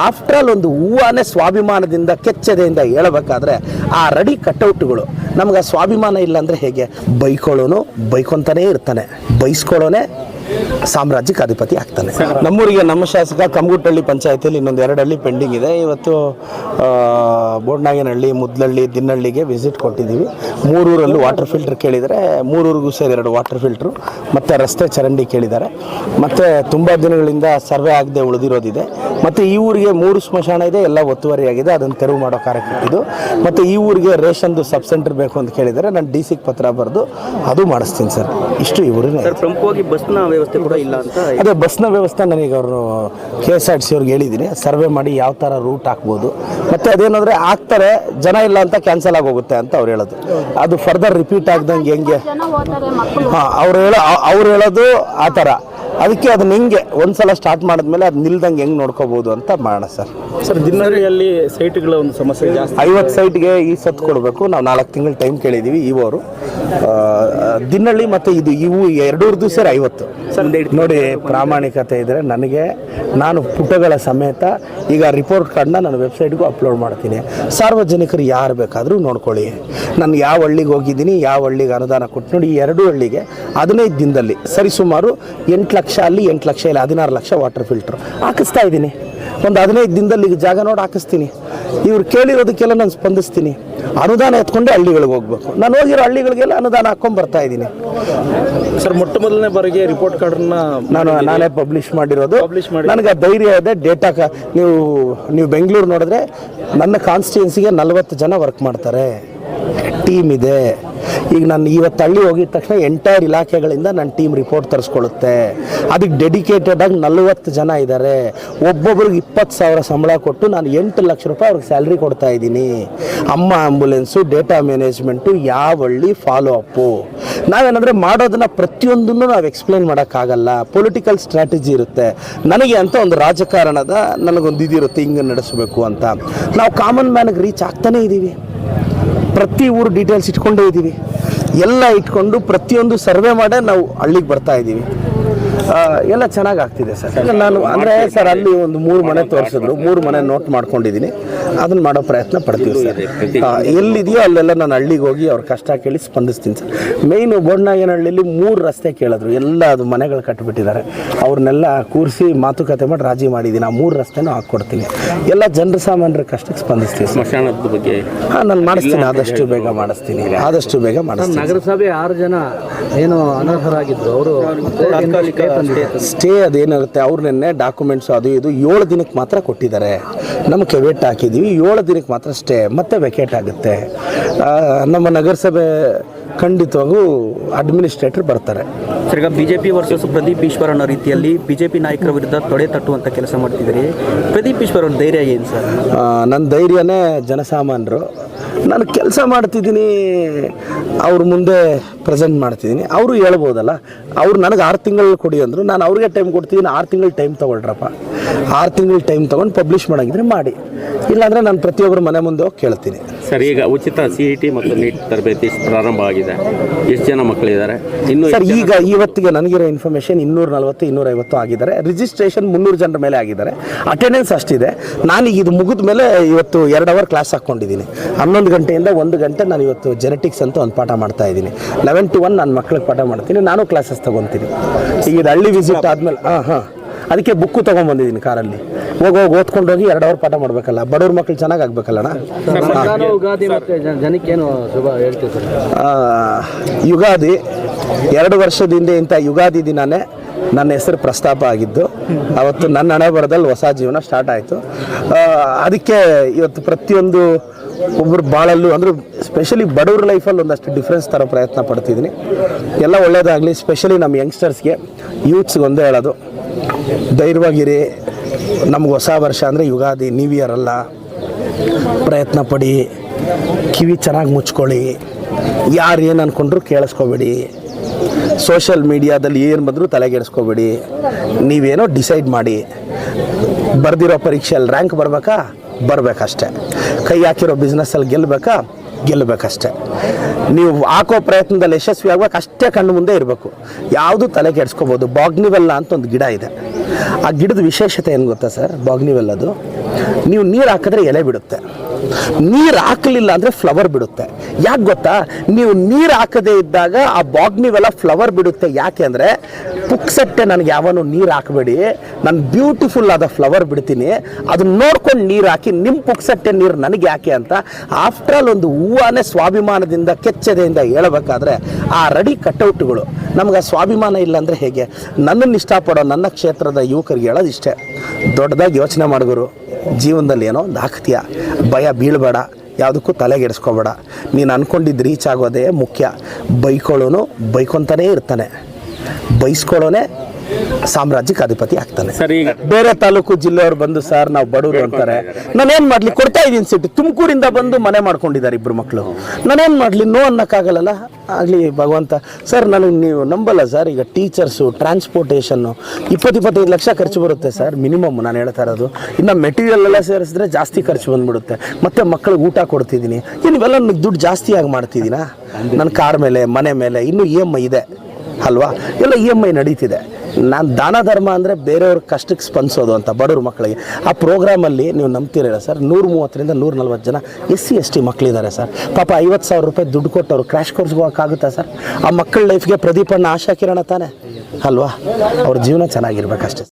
After all ಒಂದು ಹೂವನ್ನೇ ಸ್ವಾಭಿಮಾನದಿಂದ ಕೆಚ್ಚದೆಯಿಂದ ಹೇಳಬೇಕಾದ್ರೆ ಆ ರೆಡಿ ಕಟ್ಔಟ್ಗಳು ನಮ್ಗೆ ಆ ಸ್ವಾಭಿಮಾನ ಇಲ್ಲ ಅಂದರೆ ಹೇಗೆ? ಬೈಕೊಳ್ಳೋನು ಬೈಕೊಂತಾನೇ ಇರ್ತಾನೆ, ಬೈಸ್ಕೊಳ್ಳೋನೇ ಸಾಮ್ರಾಜ್ಯಕ್ಕೆ ಅಧಿಪತಿ ಆಗ್ತಾನೆ. ನಮ್ಮೂರಿಗೆ ನಮ್ಮ ಶಾಸಕ ಕಮಗುಟ್ಟಹಳ್ಳಿ ಪಂಚಾಯತಿಯಲ್ಲಿ ಇನ್ನೊಂದು 2 ಹಳ್ಳಿ ಪೆಂಡಿಂಗ್ ಇದೆ. ಇವತ್ತು ಬೋಡ್ನಾಗೇನಹಳ್ಳಿ, ಮುದ್ಲಹಳ್ಳಿ, ದಿನ್ನಹಳ್ಳಿಗೆ ವಿಸಿಟ್ ಕೊಟ್ಟಿದ್ದೀವಿ. 3 ಊರಲ್ಲೂ ವಾಟರ್ ಫಿಲ್ಟರ್ ಕೇಳಿದ್ದಾರೆ. 3 ಊರಿಗೂ ಸೇರಿ 2 ವಾಟರ್ ಫಿಲ್ಟ್ರು ಮತ್ತು ರಸ್ತೆ ಚರಂಡಿ ಕೇಳಿದ್ದಾರೆ. ಮತ್ತು ತುಂಬ ದಿನಗಳಿಂದ ಸರ್ವೆ ಆಗದೆ ಉಳಿದಿರೋದಿದೆ. ಮತ್ತು ಈ ಊರಿಗೆ 3 ಸ್ಮಶಾನ ಇದೆ, ಎಲ್ಲ ಒತ್ತುವರಿಯಾಗಿದೆ, ಅದನ್ನು ತೆರವು ಮಾಡೋ ಕಾರ್ಯಕ್ರಮ. ಮತ್ತು ಈ ಊರಿಗೆ ರೇಷನ್ದು ಸಬ್ ಸೆಂಟರ್ ಬೇಕು ಅಂತ ಕೇಳಿದರೆ ನಾನು DC ಪತ್ರ ಬರೆದು ಅದು ಮಾಡಿಸ್ತೀನಿ ಸರ್. ಇಷ್ಟು ಈ ಊರಿನ ಪ್ರಮುಖವಾಗಿ ಬಸ್ನ ವ್ಯವಸ್ಥೆ ಕೂಡ ಇಲ್ಲ ಅಂತ. ಅದೇ ಬಸ್ನ ವ್ಯವಸ್ಥೆ ನನಗೆ ಅವರು KSRTC ಅವ್ರಿಗೆ ಹೇಳಿದ್ದೀನಿ, ಸರ್ವೆ ಮಾಡಿ ಯಾವ ಥರ ರೂಟ್ ಹಾಕ್ಬೋದು. ಮತ್ತು ಅದೇನಾದರೆ ಆಗ್ತಾರೆ, ಜನ ಇಲ್ಲ ಅಂತ ಕ್ಯಾನ್ಸಲ್ ಆಗೋಗುತ್ತೆ ಅಂತ ಅವ್ರು ಹೇಳೋದು. ಅದು ಫರ್ದರ್ ರಿಪೀಟ್ ಆಗ್ದಂಗೆ ಹೆಂಗೆ? ಹಾಂ, ಅವ್ರು ಹೇಳೋದು ಆ ಥರ. ಅದಕ್ಕೆ ಅದನ್ನ ಹೆಂಗೆ ಒಂದ್ಸಲ ಸ್ಟಾರ್ಟ್ ಮಾಡಿದ್ಮೇಲೆ ಅದು ನಿಲ್ದಂಗೆ ಹೆಂಗೆ ನೋಡ್ಕೋಬೋದು ಅಂತ ಮಾಡೋಣ ಸರ್. ದಿನಹಳ್ಳಿಯಲ್ಲಿ ಸೈಟ್ಗಳ ಒಂದು ಸಮಸ್ಯೆ ಜಾಸ್ತಿ. 50 ಸೈಟ್ಗೆ ಈ ಸತ್ತು ಕೊಡಬೇಕು. ನಾವು 4 ತಿಂಗಳು ಟೈಮ್ ಕೇಳಿದ್ದೀವಿ ಇವರು. ದಿನಹಳ್ಳಿ ಮತ್ತು ಇವು 2 ಸೇರಿ 50 ನೋಡಿ. ಪ್ರಾಮಾಣಿಕತೆ ಇದ್ದರೆ ನನಗೆ, ನಾನು ಪುಟಗಳ ಸಮೇತ ಈಗ ರಿಪೋರ್ಟ್ ಕಾರ್ಡ್ನ ನನ್ನ ವೆಬ್ಸೈಟ್ಗೂ ಅಪ್ಲೋಡ್ ಮಾಡ್ತೀನಿ. ಸಾರ್ವಜನಿಕರು ಯಾರು ಬೇಕಾದರೂ ನೋಡ್ಕೊಳ್ಳಿ. ನಾನು ಯಾವ ಹಳ್ಳಿಗೆ ಹೋಗಿದ್ದೀನಿ, ಯಾವ ಹಳ್ಳಿಗೆ ಅನುದಾನ ಕೊಟ್ಟು ನೋಡಿ. ಈ 2 ಹಳ್ಳಿಗೆ 15 ದಿನದಲ್ಲಿ ಸರಿಸುಮಾರು 8 ಲಕ್ಷ, ಅಲ್ಲಿ 8 ಲಕ್ಷ ಇಲ್ಲ 16 ಲಕ್ಷ ವಾಟರ್ ಫಿಲ್ಟ್ರು ಹಾಕಿಸ್ತಾ ಇದ್ದೀನಿ. ಒಂದು 15 ದಿನದಲ್ಲಿ ಈಗ ಜಾಗ ನೋಡಿ ಹಾಕಿಸ್ತೀನಿ. ಇವ್ರು ಕೇಳಿರೋದಕ್ಕೆಲ್ಲ ನಾನು ಸ್ಪಂದಿಸ್ತೀನಿ. ಅನುದಾನ ಎತ್ಕೊಂಡೆ ಹಳ್ಳಿಗಳಿಗೆ ಹೋಗ್ಬೇಕು. ನಾನು ಹೋಗಿರೋ ಹಳ್ಳಿಗಳಿಗೆಲ್ಲ ಅನುದಾನ ಹಾಕೊಂಡು ಬರ್ತಾ ಇದ್ದೀನಿ ಸರ್. ಮೊಟ್ಟ ಮೊದಲನೇ ಬಾರಿಗೆ ರಿಪೋರ್ಟ್ ಕಾರ್ಡ್ನ ನಾನೇ ಪಬ್ಲಿಷ್ ಮಾಡಿರೋದು. ನನಗೆ ಧೈರ್ಯ ಇದೆ. ಡೇಟಾ ನೀವು ಬೆಂಗಳೂರು ನೋಡಿದ್ರೆ ನನ್ನ ಕಾನ್ಸ್ಟಿಟ್ಯೂನ್ಸಿಗೆ 40 ಜನ ವರ್ಕ್ ಮಾಡ್ತಾರೆ, ಟೀಮ್ ಇದೆ. ಈಗ ನಾನು ಇವತ್ತು ಹಳ್ಳಿ ಹೋಗಿದ ತಕ್ಷಣ ಎಂಟೈರ್ ಇಲಾಖೆಗಳಿಂದ ನನ್ನ ಟೀಮ್ ರಿಪೋರ್ಟ್ ತರಿಸ್ಕೊಳ್ಳುತ್ತೆ. ಅದಕ್ಕೆ ಡೆಡಿಕೇಟೆಡ್ ಆಗಿ 40 ಜನ ಇದ್ದಾರೆ. ಒಬ್ಬೊಬ್ರಿಗೆ 20,000 ಸಂಬಳ ಕೊಟ್ಟು ನಾನು 8 ಲಕ್ಷ ರೂಪಾಯಿ ಅವ್ರಿಗೆ ಸ್ಯಾಲ್ರಿ ಕೊಡ್ತಾ ಇದ್ದೀನಿ. ಅಮ್ಮ ಆಂಬುಲೆನ್ಸು, ಡೇಟಾ ಮ್ಯಾನೇಜ್ಮೆಂಟು, ಯಾವ ಹಳ್ಳಿ ಫಾಲೋ ಅಪ್ಪು. ನಾವೇನಂದರೆ ಮಾಡೋದನ್ನು ಪ್ರತಿಯೊಂದನ್ನು ನಾವು ಎಕ್ಸ್ಪ್ಲೈನ್ ಮಾಡೋಕ್ಕಾಗಲ್ಲ. ಪೊಲಿಟಿಕಲ್ ಸ್ಟ್ರಾಟಜಿ ಇರುತ್ತೆ. ನನಗೆ ಅಂತ ಒಂದು ರಾಜಕಾರಣದ ನನಗೊಂದು ಇದಿರುತ್ತೆ, ಹಿಂಗೆ ನಡೆಸಬೇಕು ಅಂತ. ನಾವು ಕಾಮನ್ ಮ್ಯಾನ್ಗೆ ರೀಚ್ ಆಗ್ತಾನೇ ಇದ್ದೀವಿ. ಪ್ರತಿ ಊರು ಡೀಟೇಲ್ಸ್ ಇಟ್ಕೊಂಡೇ ಇದ್ದೀವಿ. ಎಲ್ಲ ಇಟ್ಕೊಂಡು ಪ್ರತಿಯೊಂದು ಸರ್ವೆ ಮಾಡೇ ನಾವು ಹಳ್ಳಿಗೆ ಬರ್ತಾ ಇದ್ದೀವಿ. ಎಲ್ಲ ಚೆನ್ನಾಗಿ ಆಗ್ತಿದೆ ಸರ್. ನಾನು ಅಂದರೆ ಸರ್ ಅಲ್ಲಿ ಒಂದು 3 ಮನೆ ತೋರಿಸಿದ್ರು, 3 ಮನೆ ನೋಟ್ ಮಾಡ್ಕೊಂಡಿದ್ದೀನಿ. ಅದನ್ನು ಮಾಡೋ ಪ್ರಯತ್ನ ಪಡ್ತೀವಿ ಸರ್. ಎಲ್ಲಿದೆಯೋ ಅಲ್ಲೆಲ್ಲ ನಾನು ಹಳ್ಳಿಗೆ ಹೋಗಿ ಅವ್ರ ಕಷ್ಟ ಕೇಳಿ ಸ್ಪಂದಿಸ್ತೀನಿ ಸರ್. ಮೇಯ್ನು ಬೋಡ್ನಾಗೇನಹಳ್ಳಿಲಿ 3 ರಸ್ತೆ ಕೇಳಿದ್ರು, ಎಲ್ಲ ಅದು ಮನೆಗಳು ಕಟ್ಟಿಬಿಟ್ಟಿದ್ದಾರೆ. ಅವ್ರನ್ನೆಲ್ಲ ಕೂರಿಸಿ ಮಾತುಕತೆ ಮಾಡಿ ರಾಜಿ ಮಾಡಿದ್ದೀನಿ. ಆ 3 ರಸ್ತೆನೂ ಹಾಕ್ಕೊಡ್ತೀನಿ. ಎಲ್ಲ ಜನರ ಸಾಮಾನ್ಯರ ಕಷ್ಟಕ್ಕೆ ಸ್ಪಂದಿಸ್ತೀವಿ. ಸ್ಮಶಾನದ ಬಗ್ಗೆ ನಾನು ಮಾಡಿಸ್ತೀನಿ, ಆದಷ್ಟು ಬೇಗ ಮಾಡಿಸ್ತೀನಿ. ನಗರಸಭೆ 6 ಜನ ಏನು ಅನರ್ಹರಾಗಿದ್ರು, ಅವರು ಸ್ಟೇ ಅದೇನಿರುತ್ತೆ ಅವ್ರು ನಿನ್ನೆ ಡಾಕ್ಯುಮೆಂಟ್ಸು ಅದು ಇದು 7 ದಿನಕ್ಕೆ ಮಾತ್ರ ಕೊಟ್ಟಿದ್ದಾರೆ. ನಮಗೆ ಕೆವೆಟ್ ಹಾಕಿದ್ದೀವಿ, 7 ದಿನಕ್ಕೆ ಮಾತ್ರ ಸ್ಟೇ, ಮತ್ತೆ ವೆಕೇಟ್ ಆಗುತ್ತೆ. ನಮ್ಮ ನಗರಸಭೆ ಖಂಡಿತವಾಗೂ ಅಡ್ಮಿನಿಸ್ಟ್ರೇಟರ್ ಬರ್ತಾರೆ. ಸರ್, ಈಗ BJP ವರ್ಸಸ್ ಪ್ರದೀಪ್ ಈಶ್ವರ್ ಅನ್ನೋ ರೀತಿಯಲ್ಲಿ BJP ನಾಯಕರ ವಿರುದ್ಧ ತೊಡೆ ತಟ್ಟುವಂಥ ಕೆಲಸ ಮಾಡ್ತಿದ್ದೀರಿ. ಪ್ರದೀಪ್ ಈಶ್ವರ್ ಅವ್ರ ಧೈರ್ಯ ಏನು ಸರ್? ನನ್ನ ಧೈರ್ಯನೇ ಜನಸಾಮಾನ್ಯರು. ನಾನು ಕೆಲಸ ಮಾಡ್ತಿದ್ದೀನಿ, ಅವ್ರ ಮುಂದೆ ಪ್ರೆಸೆಂಟ್ ಮಾಡ್ತಿದ್ದೀನಿ. ಅವರು ಹೇಳ್ಬೋದಲ್ಲ, ಅವ್ರು ನನಗೆ 6 ತಿಂಗಳು ಕೊಡಿ ಅಂದರು. ನಾನು ಅವ್ರಿಗೆ ಟೈಮ್ ಕೊಡ್ತಿದ್ದೀನಿ. 6 ತಿಂಗಳು ಟೈಮ್ ತೊಗೊಳ್ರಪ್ಪ. 6 ತಿಂಗಳು ಟೈಮ್ ತೊಗೊಂಡು ಪಬ್ಲಿಷ್ ಮಾಡೋಂಗಿದ್ರೆ ಮಾಡಿ, ಇಲ್ಲಾಂದರೆ ನಾನು ಪ್ರತಿಯೊಬ್ಬರು ಮನೆ ಮುಂದೆ ಹೋಗಿ ಕೇಳ್ತೀನಿ. ಸರ್, ಈಗ ಉಚಿತ CET ಮತ್ತು ನೀಟ್ ತರಬೇತಿ ಪ್ರಾರಂಭ ಆಗಿದೆ. ಎಷ್ಟು ಜನ ಮಕ್ಕಳಿದ್ದಾರೆ ಇನ್ನು ಸರ್? ಈಗ ಇವತ್ತಿಗೆ ನನಗಿರೋ ಇನ್ಫಾರ್ಮೇಷನ್ 240 250 ಆಗಿದ್ದಾರೆ. ರಿಜಿಸ್ಟ್ರೇಷನ್ 300 ಜನರ ಮೇಲೆ ಆಗಿದ್ದಾರೆ. ಅಟೆಂಡೆನ್ಸ್ ಅಷ್ಟಿದೆ. ನಾನೀಗ ಇದು ಮುಗಿದ ಮೇಲೆ ಇವತ್ತು 2 ಅವರ್ ಕ್ಲಾಸ್ ಹಾಕ್ಕೊಂಡಿದ್ದೀನಿ. 11 ಗಂಟೆಯಿಂದ 1 ಗಂಟೆ ನಾನು ಇವತ್ತು ಜೆನೆಟಿಕ್ಸ್ ಅಂತ ಒಂದು ಪಾಠ ಮಾಡ್ತಾ ಇದ್ದೀನಿ. 11 to 1 ನಾನು ಮಕ್ಕಳಿಗೆ ಪಾಠ ಮಾಡ್ತೀನಿ. ನಾನು ಕ್ಲಾಸಸ್ ತೊಗೊತೀನಿ. ಈಗ ಇದು ಹಳ್ಳಿ ವಿಸಿಟ್ ಆದಮೇಲೆ ಅದಕ್ಕೆ ಬುಕ್ಕು ತೊಗೊಂಡ್ಬಂದಿದ್ದೀನಿ ಕಾರಲ್ಲಿ. ಹೋಗಿ ಓದ್ಕೊಂಡು ಹೋಗಿ 2 ಅವರ್ ಪಾಠ ಮಾಡಬೇಕಲ್ಲ. ಬಡವ್ರ ಮಕ್ಕಳು ಚೆನ್ನಾಗಿ ಆಗ್ಬೇಕಲ್ಲಣ್ಣ. ಯುಗಾದಿ 2 ವರ್ಷದಿಂದ ಇಂಥ ಯುಗಾದಿ ದಿನನೇ ನನ್ನ ಹೆಸರು ಪ್ರಸ್ತಾಪ ಆಗಿದ್ದು. ಅವತ್ತು ನನ್ನ ಹಣೆ ಬರದಲ್ಲಿ ಹೊಸ ಜೀವನ ಸ್ಟಾರ್ಟ್ ಆಯಿತು. ಅದಕ್ಕೆ ಇವತ್ತು ಪ್ರತಿಯೊಂದು ಒಬ್ಬರು ಬಾಳಲ್ಲೂ ಅಂದರೆ ಸ್ಪೆಷಲಿ ಬಡವ್ರ ಲೈಫಲ್ಲಿ ಒಂದಷ್ಟು ಡಿಫ್ರೆನ್ಸ್ ತರೋ ಪ್ರಯತ್ನ ಪಡ್ತಿದ್ದೀನಿ. ಎಲ್ಲ ಒಳ್ಳೆಯದಾಗಲಿ. ಸ್ಪೆಷಲಿ ನಮ್ಮ ಯಂಗ್ಸ್ಟರ್ಸ್ಗೆ, ಯೂತ್ಸ್ಗೆ ಒಂದೇ ಹೇಳೋದು, ಧೈರ್ಯವಾಗಿರಿ. ನಮ್ಗೆ ಹೊಸ ವರ್ಷ ಅಂದರೆ ಯುಗಾದಿ, ನ್ಯೂ ಇಯರ್ ಅಲ್ಲ. ಪ್ರಯತ್ನ ಪಡಿ, ಕಿವಿ ಚೆನ್ನಾಗಿ ಮುಚ್ಕೊಳ್ಳಿ, ಯಾರು ಏನು ಅಂದ್ಕೊಂಡ್ರು ಕೇಳಿಸ್ಕೋಬೇಡಿ. ಸೋಷಿಯಲ್ ಮೀಡಿಯಾದಲ್ಲಿ ಏನು ಬಂದರೂ ತಲೆಗೆಡಿಸ್ಕೋಬೇಡಿ. ನೀವೇನೋ ಡಿಸೈಡ್ ಮಾಡಿ. ಬರೆದಿರೋ ಪರೀಕ್ಷೆಯಲ್ಲಿ ರ್ಯಾಂಕ್ ಬರಬೇಕಷ್ಟೇ. ಕೈ ಹಾಕಿರೋ ಬಿಸ್ನೆಸ್ಸಲ್ಲಿ ಗೆಲ್ಲಬೇಕಾ, ಗೆಲ್ಲಬೇಕಷ್ಟೆ. ನೀವು ಹಾಕೋ ಪ್ರಯತ್ನದಲ್ಲಿ ಯಶಸ್ವಿ ಆಗ್ಬೇಕು, ಅಷ್ಟೇ ಕಣ್ಣು ಮುಂದೆ ಇರಬೇಕು. ಯಾವುದು ತಲೆ ಕೆಡಿಸ್ಕೋಬೋದು. ಬಾಗ್ನಿವೆಲ್ಲ ಅಂತ ಒಂದು ಗಿಡ ಇದೆ. ಆ ಗಿಡದ ವಿಶೇಷತೆ ಏನು ಗೊತ್ತಾ ಸರ್? ಬಾಗ್ನಿವೆಲ್ಲದು ನೀವು ನೀರು ಹಾಕಿದ್ರೆ ಎಲೆ ಬಿಡುತ್ತೆ, ನೀರು ಹಾಕಲಿಲ್ಲ ಅಂದರೆ ಫ್ಲವರ್ ಬಿಡುತ್ತೆ. ಯಾಕೆ ಗೊತ್ತಾ? ನೀವು ನೀರು ಹಾಕದೇ ಇದ್ದಾಗ ಆ ಬಾಗ್ನಿವೆಲ್ಲ ಫ್ಲವರ್ ಬಿಡುತ್ತೆ. ಯಾಕೆ ಅಂದರೆ ಪುಕ್ಸಟ್ಟೆ ನನಗೆ ಯಾವನು ನೀರು ಹಾಕಬೇಡಿ, ನಾನು ಬ್ಯೂಟಿಫುಲ್ ಆದ ಫ್ಲವರ್ ಬಿಡ್ತೀನಿ, ಅದನ್ನ ನೋಡ್ಕೊಂಡು ನೀರು ಹಾಕಿ, ನಿಮ್ಮ ಪುಕ್ಸಟ್ಟೆ ನೀರು ನನಗೆ ಯಾಕೆ ಅಂತ. ಆಫ್ಟರ್ ಆಲ್ ಒಂದು ಹೂವನ್ನೇ ಸ್ವಾಭಿಮಾನದಿಂದ ಕೆಚ್ಚದೆಯಿಂದ ಹೇಳಬೇಕಾದ್ರೆ ಆ ರೆಡಿ ಕಟೌಟ್ಗಳು ನಮ್ಗೆ ಆ ಸ್ವಾಭಿಮಾನ ಇಲ್ಲ ಅಂದರೆ ಹೇಗೆ? ನನ್ನನ್ನು ಇಷ್ಟಪಡೋ ನನ್ನ ಕ್ಷೇತ್ರದ ಯುವಕರಿಗೆ ಹೇಳೋದು ಇಷ್ಟೇ, ದೊಡ್ಡದಾಗಿ ಯೋಚನೆ ಮಾಡಿದ್ರು, ಜೀವನದಲ್ಲಿ ಏನೋ ಒಂದು ಆಗ್ತೀಯ, ಭಯ ಬೀಳಬೇಡ, ಯಾವುದಕ್ಕೂ ತಲೆಗೆಡಿಸ್ಕೋಬೇಡ. ನೀನು ಅಂದ್ಕೊಂಡಿದ್ದು ರೀಚ್ ಆಗೋದೇ ಮುಖ್ಯ. ಬೈಕೊಳ್ಳೋನು ಬೈಕೊತಾನೇ ಇರ್ತಾನೆ, ಬೈಸ್ಕೊಳ್ಳೋನೇ ಸಾಮ್ರಾಜ್ಯಕ್ಕೆ ಅಧಿಪತಿ ಆಗ್ತಾನೆ. ಸರ್, ಈಗ ಬೇರೆ ತಾಲೂಕು ಜಿಲ್ಲೆಯವ್ರು ಬಂದು ಸರ್ ನಾವು ಬಡವರು ಅಂತಾರೆ, ನಾನೇನು ಮಾಡಲಿ? ಕೊಡ್ತಾ ಇದ್ದೀನಿ ಸಿಟ್ಟು. ತುಮಕೂರಿಂದ ಬಂದು ಮನೆ ಮಾಡ್ಕೊಂಡಿದ್ದಾರೆ ಇಬ್ಬರು ಮಕ್ಕಳು, ನಾನೇನು ಮಾಡಲಿ? ನೋ ಅನ್ನೋಕ್ಕಾಗಲ್ಲ. ಆಗಲಿ ಭಗವಂತ. ಸರ್ ನನಗೆ ನೀವು ನಂಬಲ್ಲ ಸರ್, ಈಗ ಟೀಚರ್ಸು, ಟ್ರಾನ್ಸ್ಪೋರ್ಟೇಷನ್ನು 20-25 ಲಕ್ಷ ಖರ್ಚು ಬರುತ್ತೆ ಸರ್ ಮಿನಿಮಮ್. ನಾನು ಹೇಳ್ತಾ ಇರೋದು, ಇನ್ನು ಮೆಟೀರಿಯಲ್ ಎಲ್ಲ ಸೇರಿಸಿದ್ರೆ ಜಾಸ್ತಿ ಖರ್ಚು ಬಂದ್ಬಿಡುತ್ತೆ. ಮತ್ತೆ ಮಕ್ಕಳಿಗೆ ಊಟ ಕೊಡ್ತಿದ್ದೀನಿ, ಇವೆಲ್ಲ ದುಡ್ಡು ಜಾಸ್ತಿಯಾಗಿ ಮಾಡ್ತಿದ್ದೀನಾ? ನನ್ನ ಕಾರ್ ಮೇಲೆ, ಮನೆ ಮೇಲೆ ಇನ್ನೂ EMI ಇದೆ ಅಲ್ವಾ? ಎಲ್ಲ EMI ನಡೀತಿದೆ. ನಾನು ದಾನ ಧರ್ಮ ಅಂದರೆ ಬೇರೆಯವ್ರ ಕಷ್ಟಕ್ಕೆ ಸ್ಪಂದಿಸೋದು ಅಂತ ಬಡವ್ರ ಮಕ್ಕಳಿಗೆ. ಆ ಪ್ರೋಗ್ರಾಮಲ್ಲಿ ನೀವು ನಂಬ್ತಿರಲ್ಲ ಸರ್, 130ರಿಂದ 140 ಜನ SC ST ಮಕ್ಕಳಿದ್ದಾರೆ ಸರ್. ಪಾಪ 50,000 ರೂಪಾಯಿ ದುಡ್ಡು ಕೊಟ್ಟವರು ಕ್ರ್ಯಾಶ್ ಕೋರ್ಸ್ಗೆ ಹೋಗೋಕ್ಕಾಗುತ್ತಾ ಸರ್? ಆ ಮಕ್ಕಳ ಲೈಫ್ಗೆ ಪ್ರದೀಪಣ್ಣ ಆಶಾ ಕಿರಣ ತಾನೆ ಅಲ್ವಾ? ಅವ್ರ ಜೀವನ ಚೆನ್ನಾಗಿರ್ಬೇಕಷ್ಟೇ.